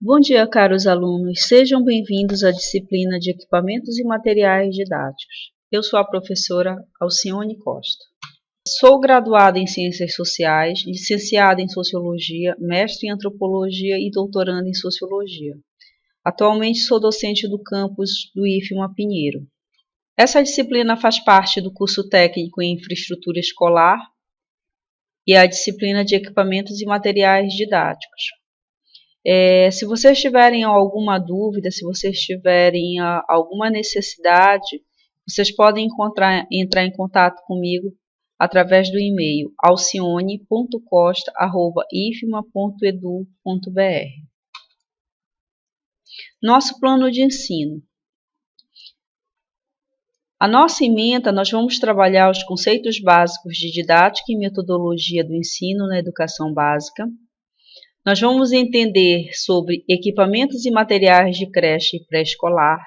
Bom dia, caros alunos. Sejam bem-vindos à disciplina de Equipamentos e Materiais Didáticos. Eu sou a professora Alcione Costa. Sou graduada em Ciências Sociais, licenciada em Sociologia, mestre em Antropologia e doutoranda em Sociologia. Atualmente sou docente do campus do IFMA Pinheiro. Essa disciplina faz parte do curso técnico em Infraestrutura Escolar e a disciplina de Equipamentos e Materiais Didáticos. Se vocês tiverem alguma dúvida, se vocês tiverem alguma necessidade, vocês podem entrar em contato comigo através do e-mail alcione.costa@ifma.edu.br. Nosso plano de ensino. A nossa ementa, nós vamos trabalhar os conceitos básicos de didática e metodologia do ensino na educação básica. Nós vamos entender sobre equipamentos e materiais de creche e pré-escolar,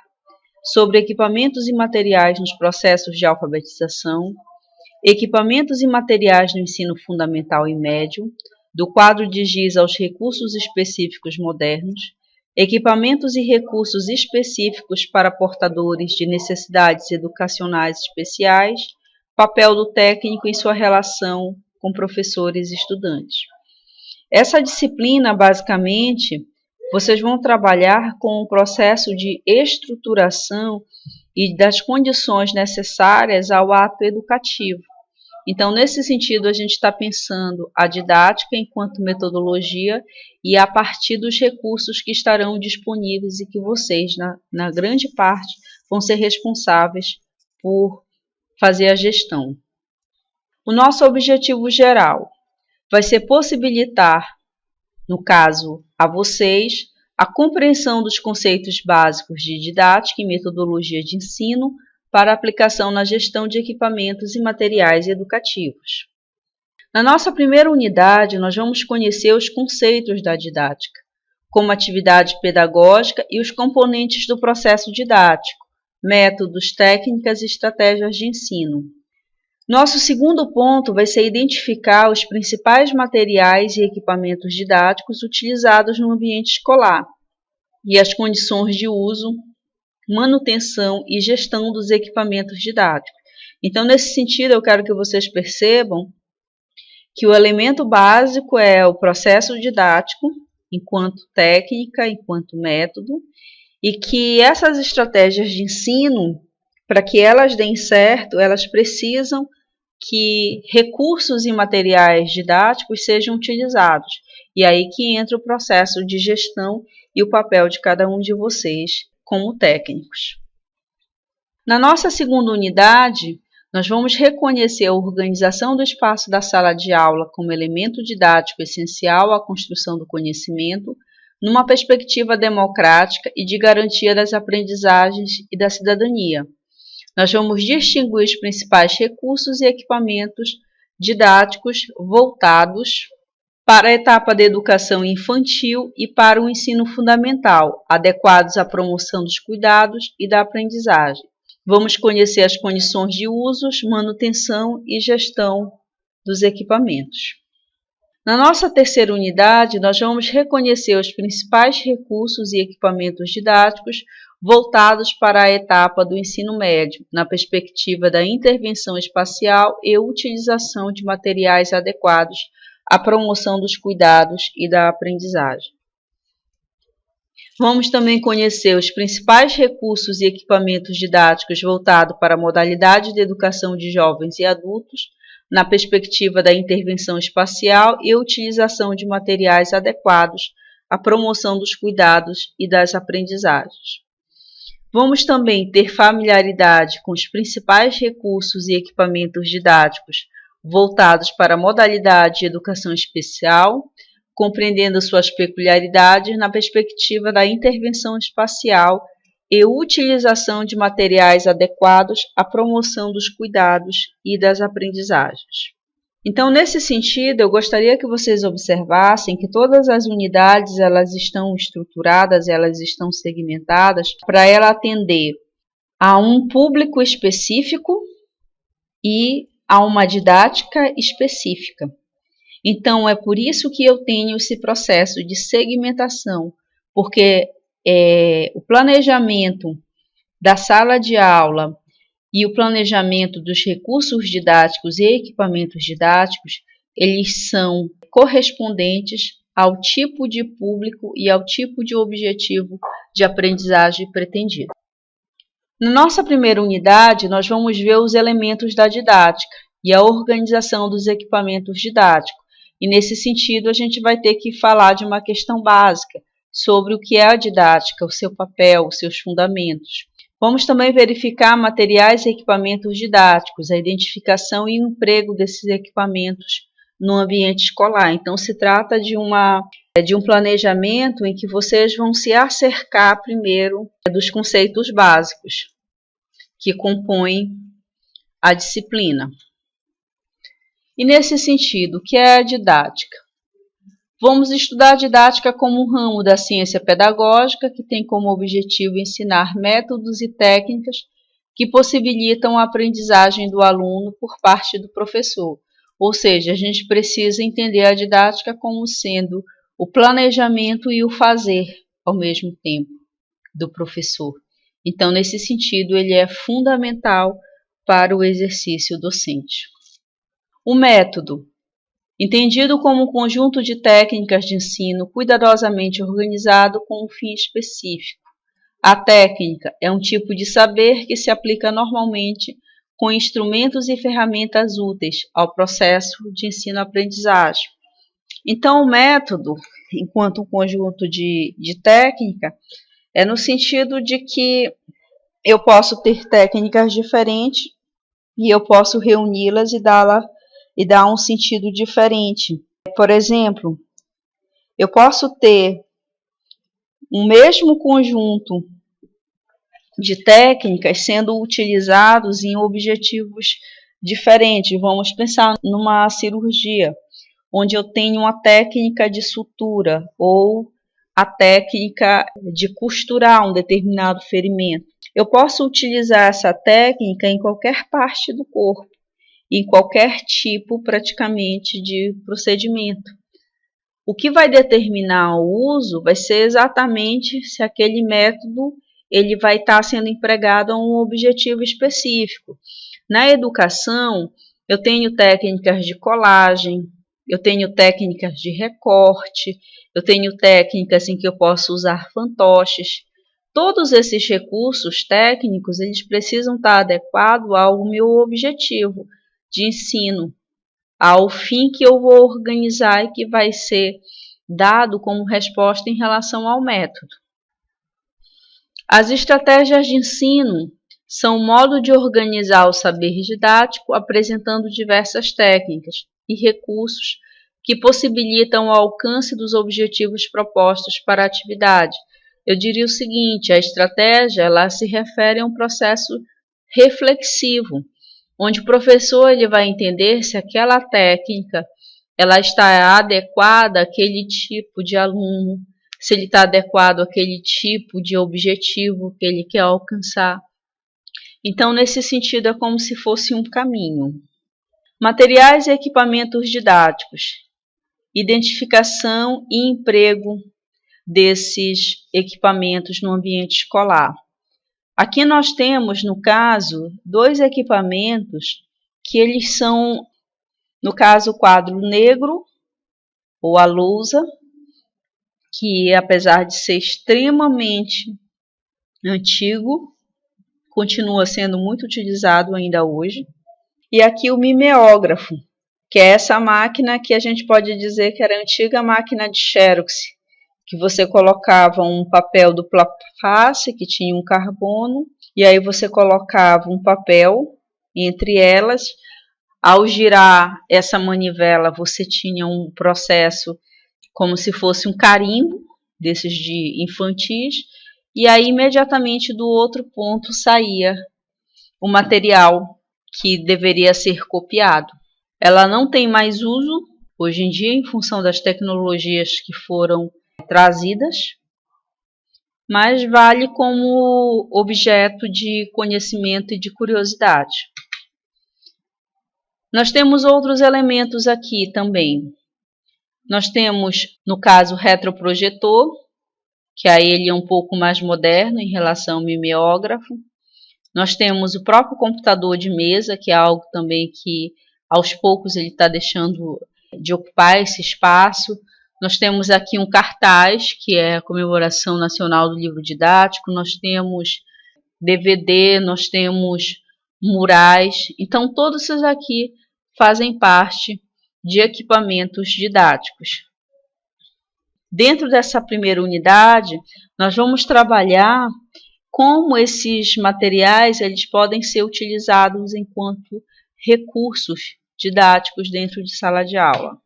sobre equipamentos e materiais nos processos de alfabetização, equipamentos e materiais no ensino fundamental e médio, do quadro de giz aos recursos específicos modernos, equipamentos e recursos específicos para portadores de necessidades educacionais especiais, papel do técnico em sua relação com professores e estudantes. Essa disciplina, basicamente, vocês vão trabalhar com o processo de estruturação e das condições necessárias ao ato educativo. Então, nesse sentido, a gente está pensando a didática enquanto metodologia e a partir dos recursos que estarão disponíveis e que vocês, na grande parte, vão ser responsáveis por fazer a gestão. O nosso objetivo geral vai ser possibilitar, no caso, a vocês, a compreensão dos conceitos básicos de didática e metodologia de ensino para aplicação na gestão de equipamentos e materiais educativos. Na nossa primeira unidade, nós vamos conhecer os conceitos da didática, como atividade pedagógica e os componentes do processo didático, métodos, técnicas e estratégias de ensino. Nosso segundo ponto vai ser identificar os principais materiais e equipamentos didáticos utilizados no ambiente escolar e as condições de uso, manutenção e gestão dos equipamentos didáticos. Então, nesse sentido, eu quero que vocês percebam que o elemento básico é o processo didático, enquanto técnica, enquanto método, e que essas estratégias de ensino, para que elas deem certo, elas precisam que recursos e materiais didáticos sejam utilizados. E aí que entra o processo de gestão e o papel de cada um de vocês como técnicos. Na nossa segunda unidade, nós vamos reconhecer a organização do espaço da sala de aula como elemento didático essencial à construção do conhecimento, numa perspectiva democrática e de garantia das aprendizagens e da cidadania. Nós vamos distinguir os principais recursos e equipamentos didáticos voltados para a etapa da educação infantil e para o ensino fundamental, adequados à promoção dos cuidados e da aprendizagem. Vamos conhecer as condições de usos, manutenção e gestão dos equipamentos. Na nossa terceira unidade, nós vamos reconhecer os principais recursos e equipamentos didáticos voltados para a etapa do ensino médio, na perspectiva da intervenção espacial e utilização de materiais adequados à promoção dos cuidados e da aprendizagem. Vamos também conhecer os principais recursos e equipamentos didáticos voltados para a modalidade de educação de jovens e adultos, na perspectiva da intervenção espacial e utilização de materiais adequados à promoção dos cuidados e das aprendizagens. Vamos também ter familiaridade com os principais recursos e equipamentos didáticos voltados para a modalidade de educação especial, compreendendo suas peculiaridades na perspectiva da intervenção espacial e utilização de materiais adequados à promoção dos cuidados e das aprendizagens. Então, nesse sentido, eu gostaria que vocês observassem que todas as unidades elas estão estruturadas, elas estão segmentadas para ela atender a um público específico e a uma didática específica. Então, é por isso que eu tenho esse processo de segmentação, porque o planejamento da sala de aula e o planejamento dos recursos didáticos e equipamentos didáticos, eles são correspondentes ao tipo de público e ao tipo de objetivo de aprendizagem pretendido. Na nossa primeira unidade, nós vamos ver os elementos da didática e a organização dos equipamentos didáticos. E nesse sentido, a gente vai ter que falar de uma questão básica sobre o que é a didática, o seu papel, os seus fundamentos. Vamos também verificar materiais e equipamentos didáticos, a identificação e o emprego desses equipamentos no ambiente escolar. Então, se trata de um planejamento em que vocês vão se acercar primeiro dos conceitos básicos que compõem a disciplina. E nesse sentido, o que é a didática? Vamos estudar a didática como um ramo da ciência pedagógica que tem como objetivo ensinar métodos e técnicas que possibilitam a aprendizagem do aluno por parte do professor. Ou seja, a gente precisa entender a didática como sendo o planejamento e o fazer ao mesmo tempo do professor. Então, nesse sentido, ele é fundamental para o exercício docente. O método, entendido como um conjunto de técnicas de ensino cuidadosamente organizado com um fim específico. A técnica é um tipo de saber que se aplica normalmente com instrumentos e ferramentas úteis ao processo de ensino-aprendizagem. Então, o método, enquanto um conjunto de técnica, é no sentido de que eu posso ter técnicas diferentes e eu posso reuni-las e dar um sentido diferente. Por exemplo, eu posso ter um mesmo conjunto de técnicas sendo utilizados em objetivos diferentes. Vamos pensar numa cirurgia, onde eu tenho uma técnica de sutura ou a técnica de costurar um determinado ferimento. Eu posso utilizar essa técnica em qualquer parte do corpo, em qualquer tipo praticamente de procedimento. O que vai determinar o uso vai ser exatamente se aquele método ele vai estar sendo empregado a um objetivo específico. Na educação, eu tenho técnicas de colagem, eu tenho técnicas de recorte, eu tenho técnicas em que eu posso usar fantoches. Todos esses recursos técnicos, eles precisam estar adequados ao meu objetivo de ensino, ao fim que eu vou organizar e que vai ser dado como resposta em relação ao método. As estratégias de ensino são um modo de organizar o saber didático apresentando diversas técnicas e recursos que possibilitam o alcance dos objetivos propostos para a atividade. Eu diria o seguinte, a estratégia ela se refere a um processo reflexivo, onde o professor ele vai entender se aquela técnica ela está adequada àquele tipo de aluno, se ele está adequado àquele tipo de objetivo que ele quer alcançar. Então, nesse sentido, é como se fosse um caminho. Materiais e equipamentos didáticos. Identificação e emprego desses equipamentos no ambiente escolar. Aqui nós temos, no caso, dois equipamentos que eles são, no caso, o quadro negro, ou a lousa, que apesar de ser extremamente antigo, continua sendo muito utilizado ainda hoje. E aqui o mimeógrafo, que é essa máquina que a gente pode dizer que era a antiga máquina de Xerox, que você colocava um papel dupla face, que tinha um carbono, e aí você colocava um papel entre elas. Ao girar essa manivela, você tinha um processo como se fosse um carimbo, desses de infantis, e aí imediatamente do outro ponto saía o material que deveria ser copiado. Ela não tem mais uso hoje em dia em função das tecnologias que foram trazidas, mas vale como objeto de conhecimento e de curiosidade. Nós temos outros elementos aqui também. Nós temos, no caso, retroprojetor, que aí ele é um pouco mais moderno em relação ao mimeógrafo. Nós temos o próprio computador de mesa, que é algo também que aos poucos ele está deixando de ocupar esse espaço. Nós temos aqui um cartaz, que é a Comemoração Nacional do Livro Didático. Nós temos DVD, nós temos murais. Então, todos esses aqui fazem parte de equipamentos didáticos. Dentro dessa primeira unidade, nós vamos trabalhar como esses materiais eles podem ser utilizados enquanto recursos didáticos dentro de sala de aula.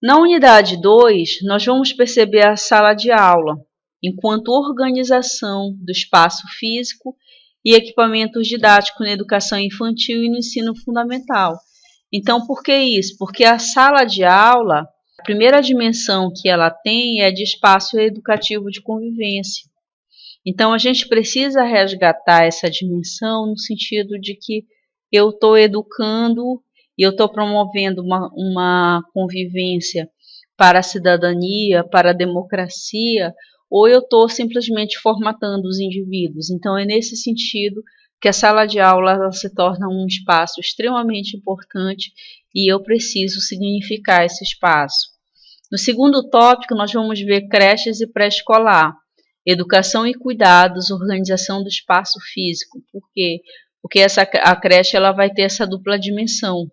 Na unidade 2, nós vamos perceber a sala de aula enquanto organização do espaço físico e equipamentos didáticos na educação infantil e no ensino fundamental. Então, por que isso? Porque a sala de aula, a primeira dimensão que ela tem é de espaço educativo de convivência. Então, a gente precisa resgatar essa dimensão no sentido de que eu estou educando e eu estou promovendo uma convivência para a cidadania, para a democracia, ou eu estou simplesmente formatando os indivíduos. Então, é nesse sentido que a sala de aula ela se torna um espaço extremamente importante e eu preciso significar esse espaço. No segundo tópico, nós vamos ver creches e pré-escolar, educação e cuidados, organização do espaço físico. Por quê? Porque a creche ela vai ter essa dupla dimensão,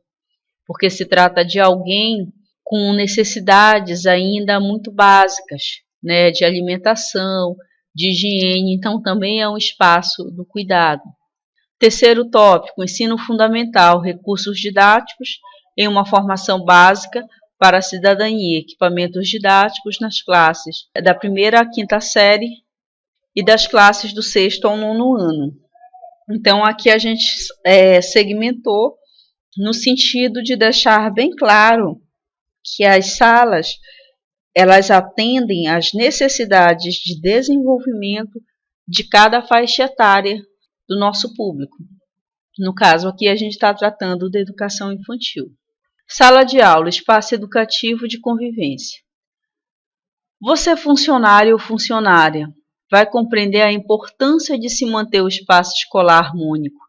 porque se trata de alguém com necessidades ainda muito básicas, né, de alimentação, de higiene, então também é um espaço do cuidado. Terceiro tópico, ensino fundamental, recursos didáticos em uma formação básica para a cidadania, equipamentos didáticos nas classes da primeira à quinta série e das classes do sexto ao nono ano. Então, aqui a gente segmentou no sentido de deixar bem claro que as salas elas atendem às necessidades de desenvolvimento de cada faixa etária do nosso público. No caso, aqui a gente está tratando da educação infantil. Sala de aula, espaço educativo de convivência. Você, funcionário ou funcionária, vai compreender a importância de se manter o espaço escolar harmônico,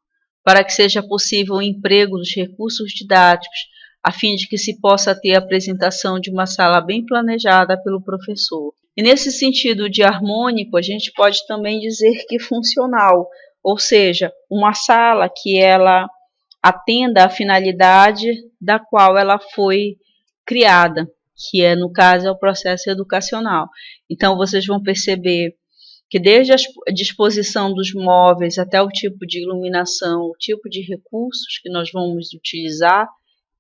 para que seja possível o emprego dos recursos didáticos, a fim de que se possa ter a apresentação de uma sala bem planejada pelo professor. E nesse sentido de harmônico, a gente pode também dizer que funcional, ou seja, uma sala que ela atenda à finalidade da qual ela foi criada, que é, no caso, é o processo educacional. Então, vocês vão perceber que desde a disposição dos móveis até o tipo de iluminação, o tipo de recursos que nós vamos utilizar,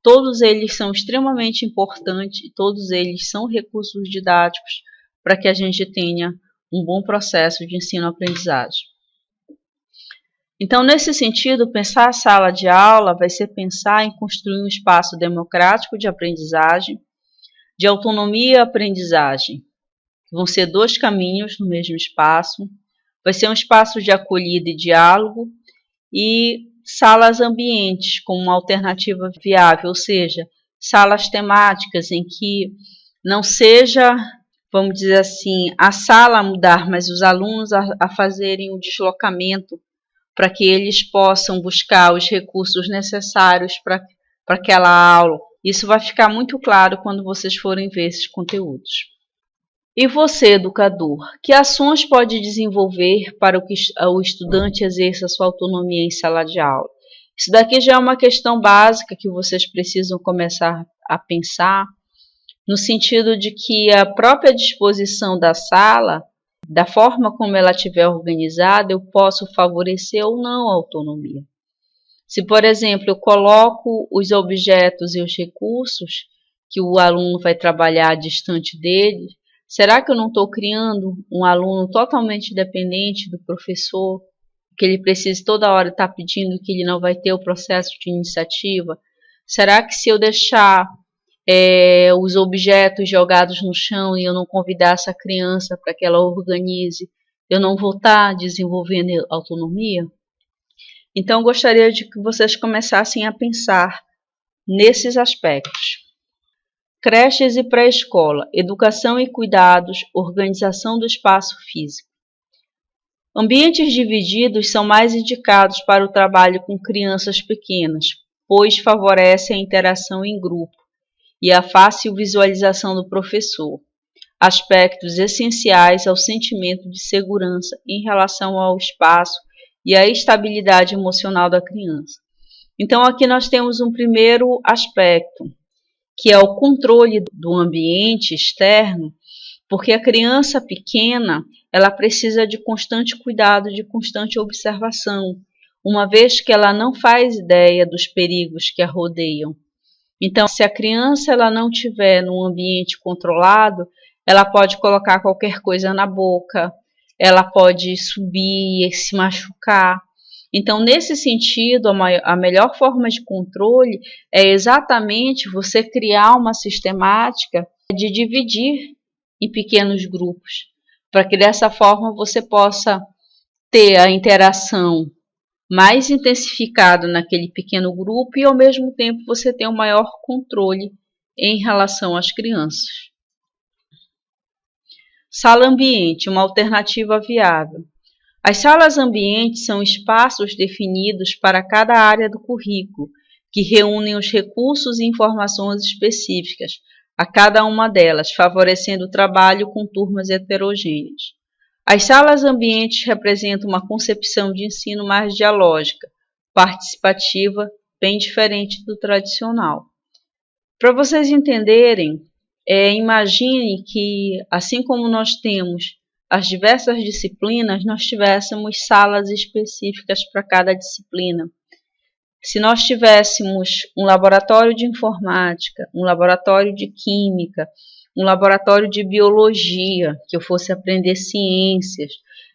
todos eles são extremamente importantes e todos eles são recursos didáticos para que a gente tenha um bom processo de ensino-aprendizagem. Então, nesse sentido, pensar a sala de aula vai ser pensar em construir um espaço democrático de aprendizagem, de autonomia e aprendizagem. Vão ser dois caminhos no mesmo espaço, vai ser um espaço de acolhida e diálogo e salas ambientes como uma alternativa viável, ou seja, salas temáticas em que não seja, vamos dizer assim, a sala a mudar, mas os alunos a fazerem o deslocamento para que eles possam buscar os recursos necessários para aquela aula. Isso vai ficar muito claro quando vocês forem ver esses conteúdos. E você, educador, que ações pode desenvolver para que o estudante exerça sua autonomia em sala de aula? Isso daqui já é uma questão básica que vocês precisam começar a pensar, no sentido de que a própria disposição da sala, da forma como ela estiver organizada, eu posso favorecer ou não a autonomia. Se, por exemplo, eu coloco os objetos e os recursos que o aluno vai trabalhar distante dele, será que eu não estou criando um aluno totalmente dependente do professor, que ele precisa toda hora estar pedindo, que ele não vai ter o processo de iniciativa? Será que se eu deixar os objetos jogados no chão e eu não convidar essa criança para que ela organize, eu não vou estar desenvolvendo autonomia? Então, eu gostaria de que vocês começassem a pensar nesses aspectos. creches e pré-escola, educação e cuidados, organização do espaço físico. Ambientes divididos são mais indicados para o trabalho com crianças pequenas, pois favorecem a interação em grupo e a fácil visualização do professor, aspectos essenciais ao sentimento de segurança em relação ao espaço e à estabilidade emocional da criança. Então, aqui nós temos um primeiro aspecto, que é o controle do ambiente externo, porque a criança pequena, ela precisa de constante cuidado, de constante observação, uma vez que ela não faz ideia dos perigos que a rodeiam. Então, se a criança ela não estiver num ambiente controlado, ela pode colocar qualquer coisa na boca, ela pode subir e se machucar. Então, nesse sentido, a melhor forma de controle é exatamente você criar uma sistemática de dividir em pequenos grupos, para que dessa forma você possa ter a interação mais intensificada naquele pequeno grupo e, ao mesmo tempo, você ter um maior controle em relação às crianças. Sala ambiente, uma alternativa viável. As salas ambientes são espaços definidos para cada área do currículo, que reúnem os recursos e informações específicas a cada uma delas, favorecendo o trabalho com turmas heterogêneas. As salas ambientes representam uma concepção de ensino mais dialógica, participativa, bem diferente do tradicional. Para vocês entenderem, imagine que, assim como nós temos as diversas disciplinas, nós tivéssemos salas específicas para cada disciplina. Se nós tivéssemos um laboratório de informática, um laboratório de química, um laboratório de biologia, que eu fosse aprender ciências,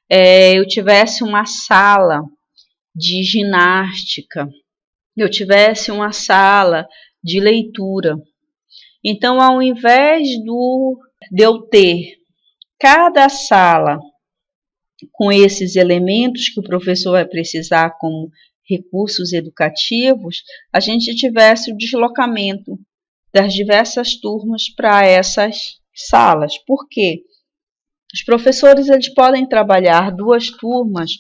eu tivesse uma sala de ginástica, eu tivesse uma sala de leitura. Então, ao invés de eu ter cada sala com esses elementos que o professor vai precisar como recursos educativos, a gente tivesse o deslocamento das diversas turmas para essas salas. Por quê? Os professores eles podem trabalhar duas turmas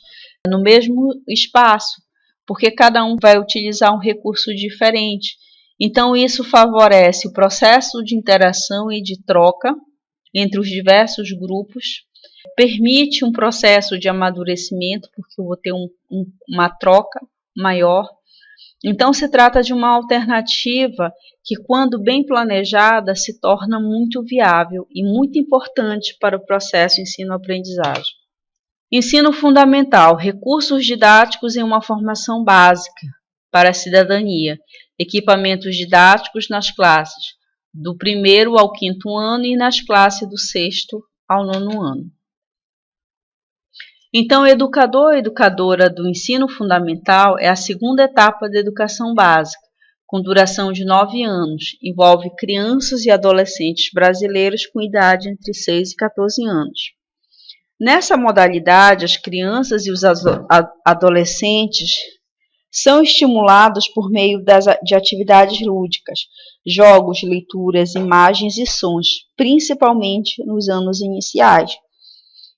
no mesmo espaço, porque cada um vai utilizar um recurso diferente. Então, isso favorece o processo de interação e de troca entre os diversos grupos, permite um processo de amadurecimento, porque eu vou ter uma troca maior. Então, se trata de uma alternativa que, quando bem planejada, se torna muito viável e muito importante para o processo ensino-aprendizagem. Ensino fundamental, recursos didáticos em uma formação básica para a cidadania, equipamentos didáticos nas classes do 1º ao 5º ano e nas classes do 6º ao 9º ano. Então, educador ou educadora do ensino fundamental é a segunda etapa da educação básica, com duração de 9 anos, envolve crianças e adolescentes brasileiros com idade entre 6 e 14 anos. Nessa modalidade, as crianças e os adolescentes são estimulados por meio de atividades lúdicas, jogos, leituras, imagens e sons, principalmente nos anos iniciais.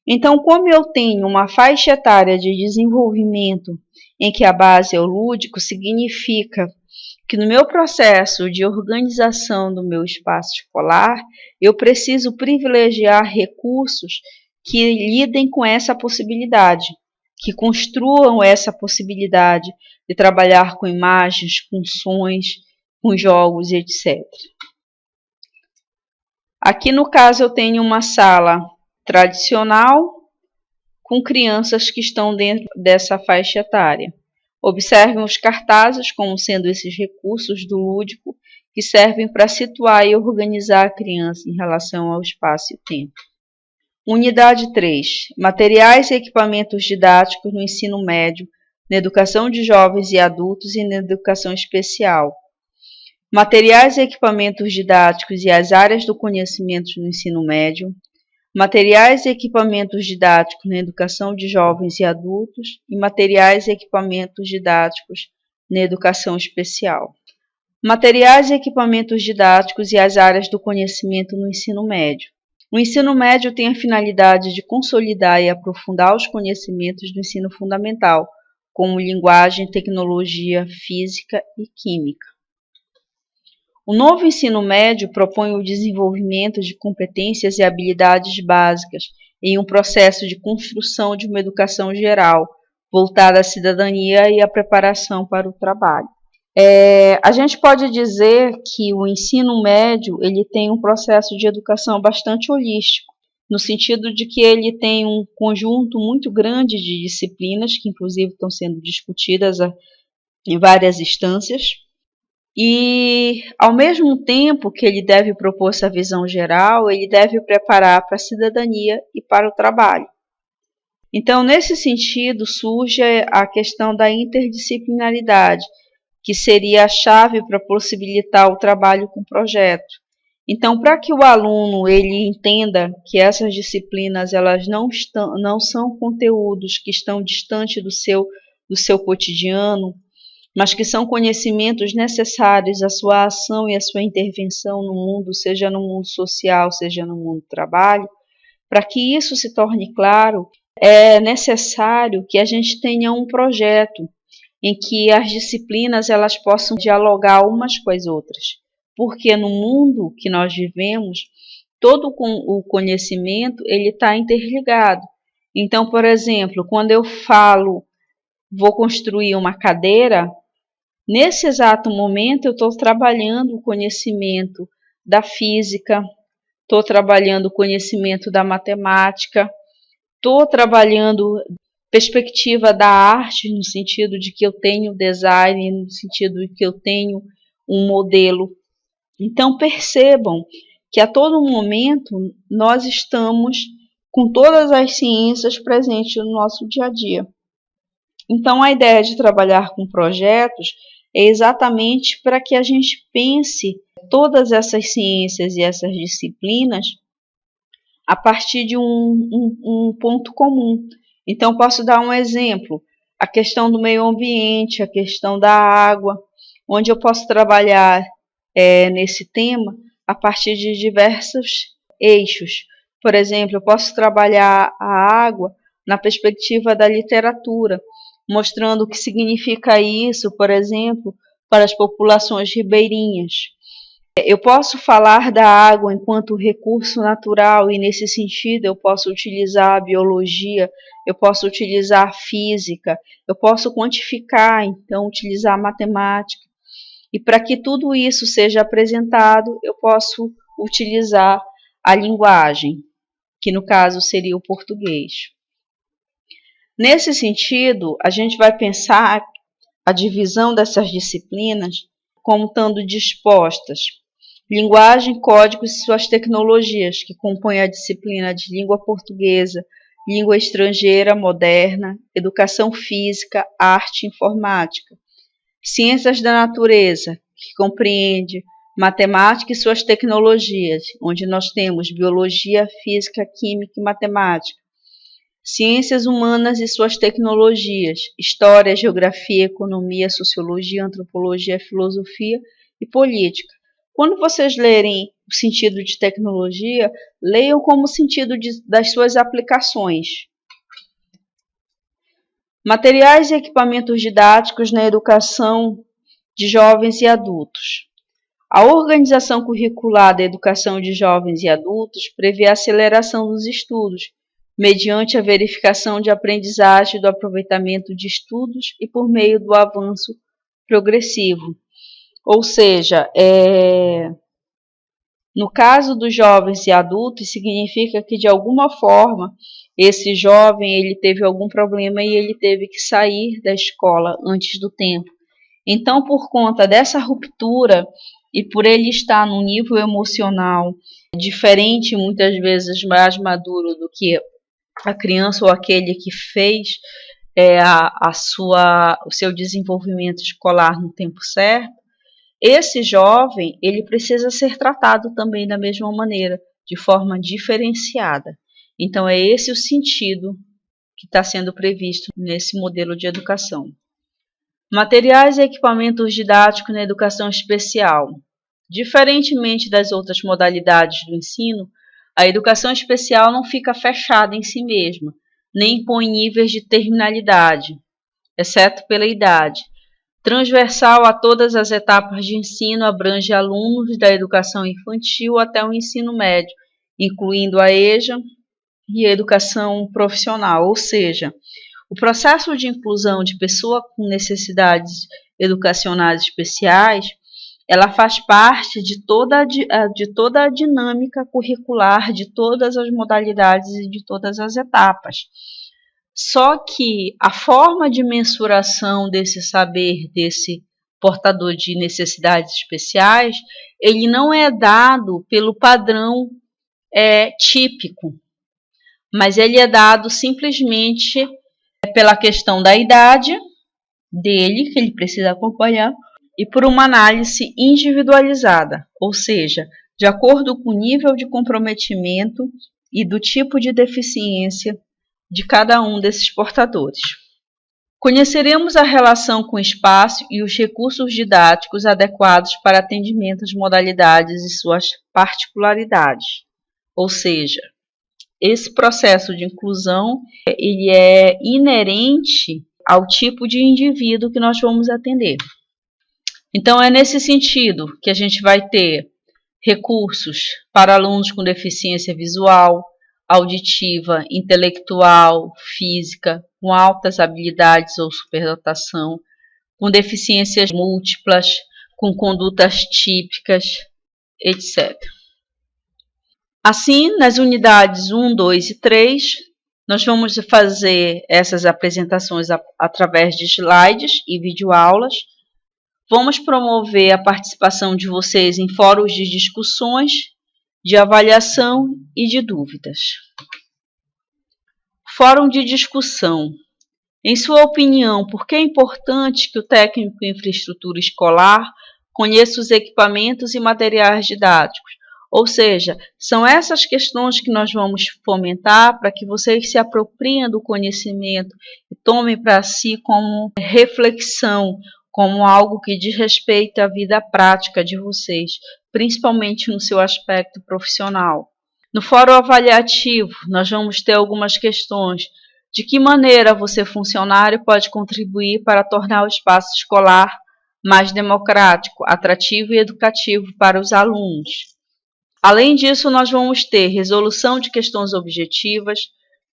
Então, como eu tenho uma faixa etária de desenvolvimento em que a base é o lúdico, significa que no meu processo de organização do meu espaço escolar, eu preciso privilegiar recursos que lidem com essa possibilidade, que construam essa possibilidade de trabalhar com imagens, com sons, com jogos, etc. Aqui no caso eu tenho uma sala tradicional com crianças que estão dentro dessa faixa etária. Observem os cartazes como sendo esses recursos do lúdico que servem para situar e organizar a criança em relação ao espaço e tempo. Unidade 3. Materiais e equipamentos didáticos no ensino médio, na educação de jovens e adultos e na educação especial. Materiais e equipamentos didáticos e as áreas do conhecimento no ensino médio. Materiais e equipamentos didáticos na educação de jovens e adultos e materiais e equipamentos didáticos na educação especial. Materiais e equipamentos didáticos e as áreas do conhecimento no ensino médio. O ensino médio tem a finalidade de consolidar e aprofundar os conhecimentos do ensino fundamental, como linguagem, tecnologia, física e química. O novo ensino médio propõe o desenvolvimento de competências e habilidades básicas em um processo de construção de uma educação geral, voltada à cidadania e à preparação para o trabalho. A gente pode dizer que o ensino médio ele tem um processo de educação bastante holístico, no sentido de que ele tem um conjunto muito grande de disciplinas, que inclusive estão sendo discutidas em várias instâncias, e ao mesmo tempo que ele deve propor essa visão geral, ele deve preparar para a cidadania e para o trabalho. Então, nesse sentido, surge a questão da interdisciplinaridade, que seria a chave para possibilitar o trabalho com projeto. Então, para que o aluno ele entenda que essas disciplinas elas não são conteúdos que estão distantes do seu cotidiano, mas que são conhecimentos necessários à sua ação e à sua intervenção no mundo, seja no mundo social, seja no mundo do trabalho, para que isso se torne claro, é necessário que a gente tenha um projeto em que as disciplinas elas possam dialogar umas com as outras, porque no mundo que nós vivemos, todo o conhecimento ele está interligado. Então, por exemplo, quando eu falo, vou construir uma cadeira, nesse exato momento eu estou trabalhando o conhecimento da física, estou trabalhando o conhecimento da matemática, estou trabalhando perspectiva da arte, no sentido de que eu tenho design, no sentido de que eu tenho um modelo. Então percebam que a todo momento nós estamos com todas as ciências presentes no nosso dia a dia. Então a ideia de trabalhar com projetos é exatamente para que a gente pense todas essas ciências e essas disciplinas a partir de um ponto comum. Então, posso dar um exemplo, a questão do meio ambiente, a questão da água, onde eu posso trabalhar nesse tema a partir de diversos eixos. Por exemplo, eu posso trabalhar a água na perspectiva da literatura, mostrando o que significa isso, por exemplo, para as populações ribeirinhas. Eu posso falar da água enquanto recurso natural e, nesse sentido, eu posso utilizar a biologia, eu posso utilizar a física, eu posso quantificar, então, utilizar a matemática. E para que tudo isso seja apresentado, eu posso utilizar a linguagem, que no caso seria o português. Nesse sentido, a gente vai pensar a divisão dessas disciplinas como estando dispostas. Linguagem, códigos e suas tecnologias, que compõem a disciplina de língua portuguesa, língua estrangeira moderna, educação física, arte e informática. Ciências da natureza, que compreende matemática e suas tecnologias, onde nós temos biologia, física, química e matemática. Ciências humanas e suas tecnologias, história, geografia, economia, sociologia, antropologia, filosofia e política. Quando vocês lerem o sentido de tecnologia, leiam como sentido das suas aplicações. Materiais e equipamentos didáticos na educação de jovens e adultos. A organização curricular da educação de jovens e adultos prevê a aceleração dos estudos, mediante a verificação de aprendizagem do aproveitamento de estudos e por meio do avanço progressivo. Ou seja, no caso dos jovens e adultos, significa que de alguma forma esse jovem ele teve algum problema e ele teve que sair da escola antes do tempo. Então, por conta dessa ruptura e por ele estar num nível emocional diferente, muitas vezes mais maduro do que a criança ou aquele que fez o seu desenvolvimento escolar no tempo certo, esse jovem ele precisa ser tratado também da mesma maneira, de forma diferenciada. Então, é esse o sentido que está sendo previsto nesse modelo de educação. Materiais e equipamentos didáticos na educação especial. Diferentemente das outras modalidades do ensino, a educação especial não fica fechada em si mesma, nem impõe níveis de terminalidade, exceto pela idade. Transversal a todas as etapas de ensino, abrange alunos da educação infantil até o ensino médio, incluindo a EJA e a educação profissional, ou seja, o processo de inclusão de pessoa com necessidades educacionais especiais, ela faz parte de toda a dinâmica curricular, de todas as modalidades e de todas as etapas. Só que a forma de mensuração desse saber, desse portador de necessidades especiais, ele não é dado pelo padrão típico, mas ele é dado simplesmente pela questão da idade dele, que ele precisa acompanhar, e por uma análise individualizada, ou seja, de acordo com o nível de comprometimento e do tipo de deficiência de cada um desses portadores. Conheceremos a relação com o espaço e os recursos didáticos adequados para atendimento às modalidades e suas particularidades. Ou seja, esse processo de inclusão ele é inerente ao tipo de indivíduo que nós vamos atender. Então, é nesse sentido que a gente vai ter recursos para alunos com deficiência visual, auditiva, intelectual, física, com altas habilidades ou superdotação, com deficiências múltiplas, com condutas típicas, etc. Assim, nas unidades 1, 2 e 3, nós vamos fazer essas apresentações através de slides e videoaulas. Vamos promover a participação de vocês em fóruns de discussões, de avaliação e de dúvidas. Fórum de discussão. Em sua opinião, por que é importante que o técnico em infraestrutura escolar conheça os equipamentos e materiais didáticos? Ou seja, são essas questões que nós vamos fomentar para que vocês se apropriem do conhecimento e tomem para si como reflexão, como algo que diz respeito à vida prática de vocês, principalmente no seu aspecto profissional. No fórum avaliativo, nós vamos ter algumas questões. De que maneira você, funcionário, pode contribuir para tornar o espaço escolar mais democrático, atrativo e educativo para os alunos? Além disso, nós vamos ter resolução de questões objetivas,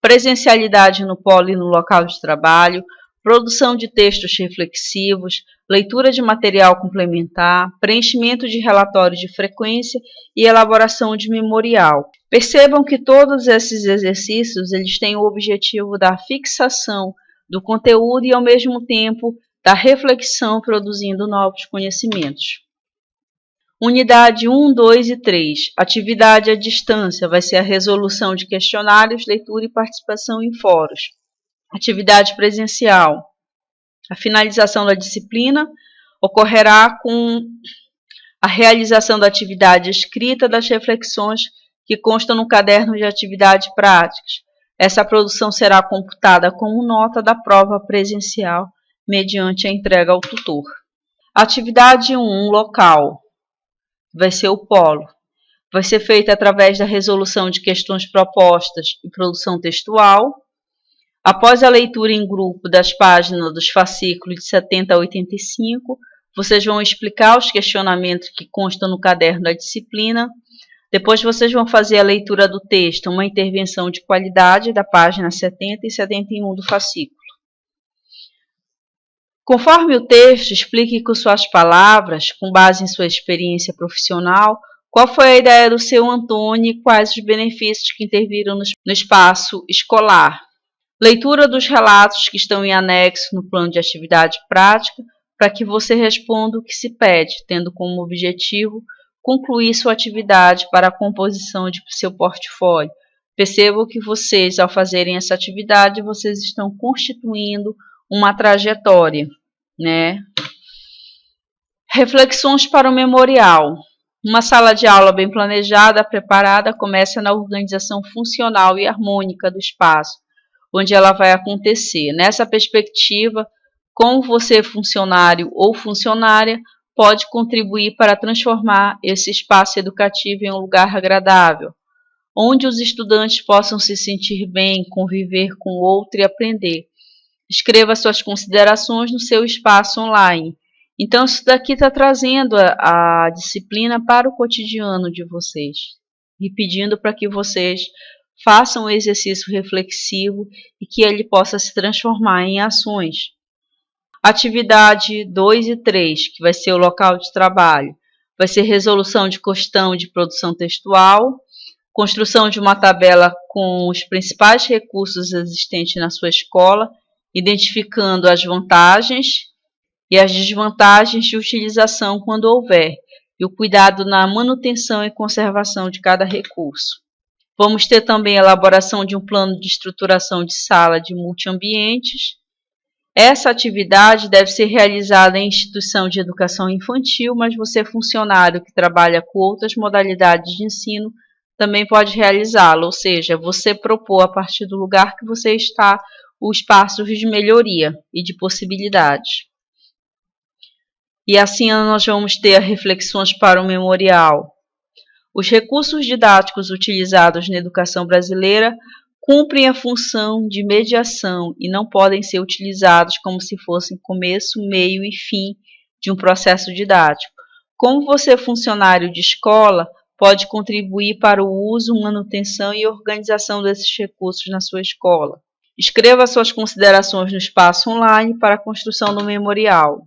presencialidade no polo e no local de trabalho, produção de textos reflexivos, leitura de material complementar, preenchimento de relatórios de frequência e elaboração de memorial. Percebam que todos esses exercícios eles têm o objetivo da fixação do conteúdo e, ao mesmo tempo, da reflexão produzindo novos conhecimentos. Unidade 1, 2 e 3. Atividade à distância vai ser a resolução de questionários, leitura e participação em fóruns. Atividade presencial. A finalização da disciplina ocorrerá com a realização da atividade escrita das reflexões que constam no caderno de atividades práticas. Essa produção será computada como nota da prova presencial mediante a entrega ao tutor. Atividade 1, local. Vai ser o polo. Vai ser feita através da resolução de questões propostas e produção textual. Após a leitura em grupo das páginas dos fascículos de 70 a 85, vocês vão explicar os questionamentos que constam no caderno da disciplina. Depois vocês vão fazer a leitura do texto, uma intervenção de qualidade da página 70 e 71 do fascículo. Conforme o texto, explique com suas palavras, com base em sua experiência profissional, qual foi a ideia do seu Antônio e quais os benefícios que interviram no espaço escolar. Leitura dos relatos que estão em anexo no plano de atividade prática, para que você responda o que se pede, tendo como objetivo concluir sua atividade para a composição de seu portfólio. Percebam que vocês, ao fazerem essa atividade, vocês estão constituindo uma trajetória, né? Reflexões para o memorial. Uma sala de aula bem planejada, preparada, começa na organização funcional e harmônica do espaço, onde ela vai acontecer. Nessa perspectiva, Como você, funcionário ou funcionária, pode contribuir para transformar esse espaço educativo em um lugar agradável, onde os estudantes possam se sentir bem, conviver com o outro e aprender. Escreva suas considerações no seu espaço online. Então, isso daqui está trazendo a disciplina para o cotidiano de vocês e pedindo para que vocês façam um exercício reflexivo e que ele possa se transformar em ações. Atividade 2 e 3, que vai ser o local de trabalho, vai ser resolução de questão de produção textual, construção de uma tabela com os principais recursos existentes na sua escola, identificando as vantagens e as desvantagens de utilização quando houver, e o cuidado na manutenção e conservação de cada recurso. Vamos ter também a elaboração de um plano de estruturação de sala de multiambientes. Essa atividade deve ser realizada em instituição de educação infantil, mas você, funcionário que trabalha com outras modalidades de ensino, também pode realizá-lo, ou seja, você propor a partir do lugar que você está os passos de melhoria e de possibilidades. E assim nós vamos ter reflexões para o memorial. Os recursos didáticos utilizados na educação brasileira cumprem a função de mediação e não podem ser utilizados como se fossem começo, meio e fim de um processo didático. Como você, funcionário de escola, pode contribuir para o uso, manutenção e organização desses recursos na sua escola? Escreva suas considerações no espaço online para a construção do memorial.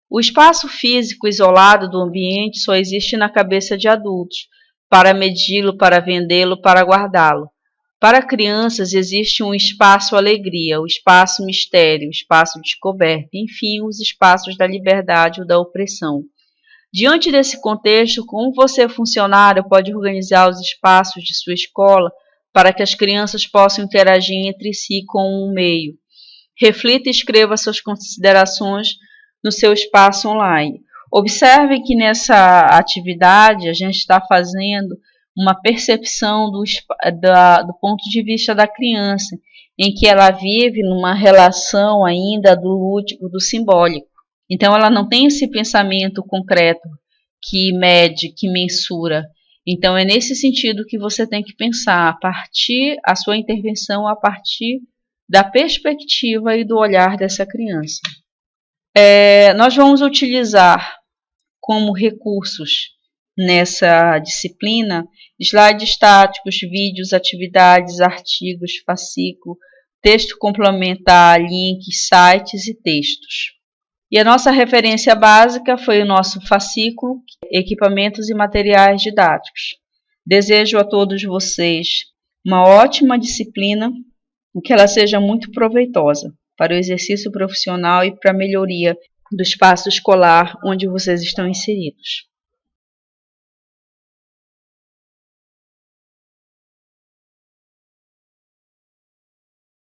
O espaço físico isolado do ambiente só existe na cabeça de adultos, para medi-lo, para vendê-lo, para guardá-lo. Para crianças existe um espaço alegria, o espaço mistério, o espaço descoberta, enfim, os espaços da liberdade ou da opressão. Diante desse contexto, como você, funcionário, pode organizar os espaços de sua escola para que as crianças possam interagir entre si com um meio? Reflita e escreva suas considerações no seu espaço online. Observe que nessa atividade a gente está fazendo uma percepção do ponto de vista da criança, em que ela vive numa relação ainda do lúdico, do simbólico. Então ela não tem esse pensamento concreto que mede, que mensura. Então é nesse sentido que você tem que pensar a sua intervenção a partir da perspectiva e do olhar dessa criança. Nós vamos utilizar como recursos nessa disciplina slides estáticos, vídeos, atividades, artigos, fascículo, texto complementar, links, sites e textos. E a nossa referência básica foi o nosso fascículo, equipamentos e materiais didáticos. Desejo a todos vocês uma ótima disciplina, que ela seja muito proveitosa para o exercício profissional e para a melhoria do espaço escolar onde vocês estão inseridos.